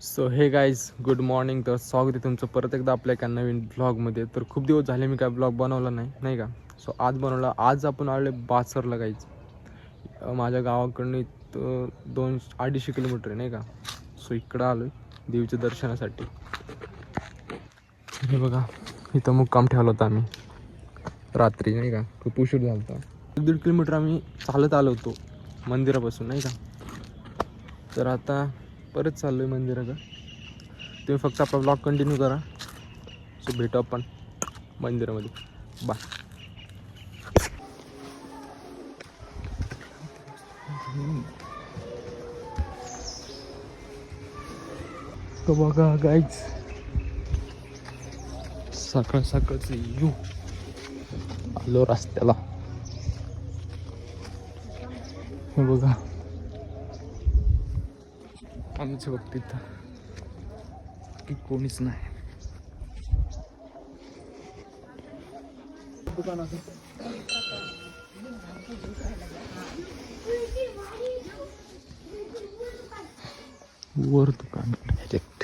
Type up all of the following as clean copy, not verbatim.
So हे guys good morning. तर स्वागत आहे तुमचं परत एकदा आपल्या एका नवीन ब्लॉगमध्ये. तर खूप दिवस झाले मी काय ब्लॉग बनवला नाही का. सो आज बनवला. आज आपण आले बासरला गाईज. माझ्या गावाकडनं इथं 200-250 किलोमीटर आहे नाही का. सो इकडं आलो आहे देवीच्या दर्शनासाठी. हे बघा इथं मुक्काम ठेवला होता आम्ही रात्री नाही का. खूप उशीर झाला होता. 1-1.5 किलोमीटर आम्ही चालत आलो होतो मंदिरापासून नाही का. तर आता परत चाललो आहे मंदिराकडं. तुम्ही फक्त आपला ब्लॉग कंटिन्यू करा. सो भेटू आपण मंदिरामध्ये. बाय. तो बघा गाईज सकाळ सकाळचं यू आलो रस्त्याला. हे बघा आमच्या बाबतीत की कोणीच नाही. वर दुकान डायरेक्ट.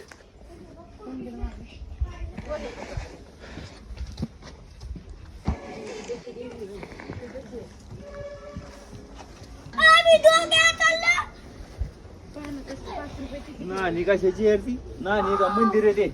नानी कशाची आहे ती? नानी का मंदिर आहे ते.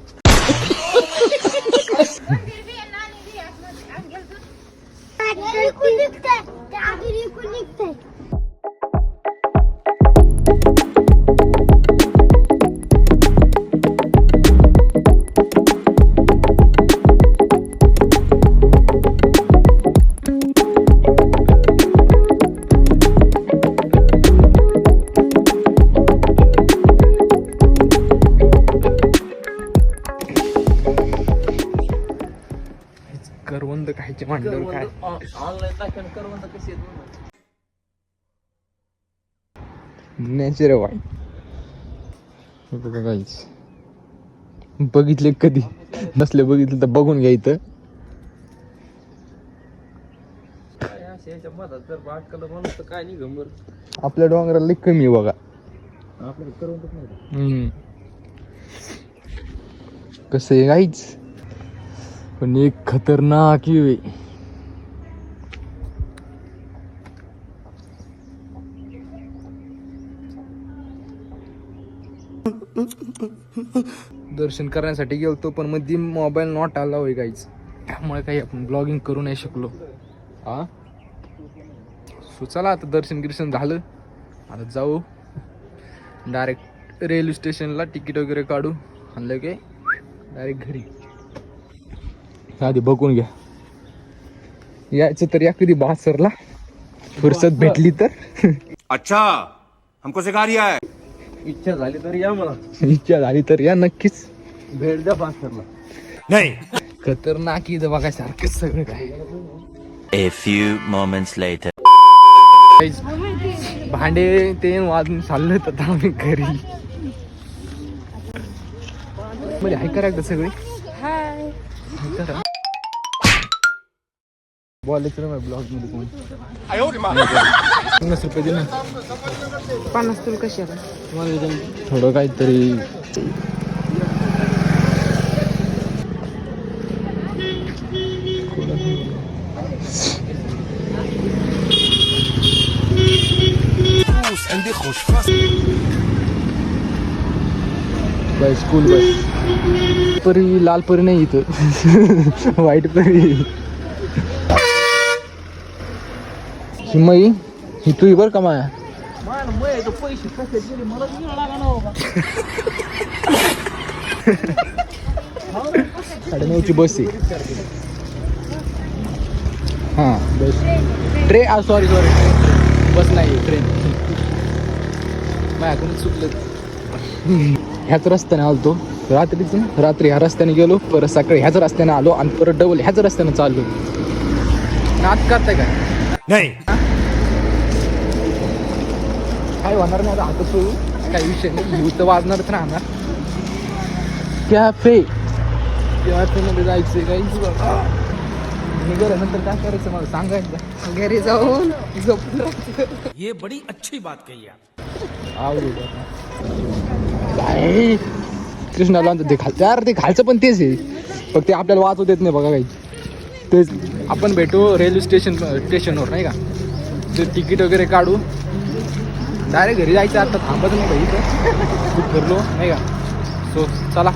करवंद खायचे म्हणल्यावर काय ऑनलाईन दाखवून करवंद कशी आहेत नॅचरल वाईन. हे बघा काहीच बघितले कधी नसले बघितले तर बघून घ्यायचं. काय अशा याच्या मधात जर बाटकलं म्हणून तर काय नाही गंमत. आपल्या डोंगराला लई कमी आहे बघा. आपल्याला करवंदच नाही. कसं आहे काहीच पण एक खतरनाक आहे. दर्शन करण्यासाठी गेलतो पण मध्ये मोबाईल नॉट आला होय काहीच. त्यामुळे काही आपण ब्लॉगिंग करू नाही शकलो. हा सो चला आता दर्शन गिर्शन झालं. आता जाऊ डायरेक्ट रेल्वे स्टेशनला. तिकीट वगैरे काढू आणि लगे डायरेक्ट घरी. आधी बघून घ्या यायचं तर या कधी बासरला फुरसत भेटली तर. अच्छा हमको सिखा रिया है. इच्छा झाली तर या मला. इच्छा झाली तर या नक्कीच. भेट द्या बासरला. नहीं. खतरनाक इथं बघायसारखं सगळं काय. A few moments later. भांडे ते वाजून चाललं तर आम्ही घरी. म्हणजे हाय करा एकदा सगळे. हाय करा. बोलायचं ना ब्लॉग मध्ये कोण 50 रुपये दे ना. 50 तुला कशी आहे? तुम्हाला थोडं काहीतरी बस. स्कूल बस परी लाल परी नाही इथं व्हाईट परी. हिमई ही तू बर का माया. पैसे कसे दिले मला लागा ना बाबा. 9:30ची बस आहे. हां बस ट्रेन. सॉरी बस नाही ट्रेन. माझ्याकडून चुकलं. ह्याच रस्त्याने आलो रात्री ह्या रस्त्याने गेलो परत सकाळी ह्याच रस्त्याने आलो आणि परत डबल ह्याच रस्त्याने चाललो. नाच करताय काय? नहीं. काय होणार नाही आता सोडू. काही विषय नाही. भूत वाजणारच राहणार. कॅफेमध्ये जायचंय काही निघाल्यानंतर काय करायचं मला सांगायचं. घरी जाऊन झोपून राहायचं. ये बड़ी अच्छी बात कही आप. आवडू काय कृष्णाला आणतो ते खाल यार ते खालचं पण तेच आहे फक्त ते आपल्याला वाचवत येत नाही बघा काही तेच आपण भेटू रेल्वे स्टेशनवर नाही का ते तिकीट वगैरे काढू डायरेक्ट घरी जायचं आता थांबत नाही भाई इथं खूप फिरलो नाही का सो चला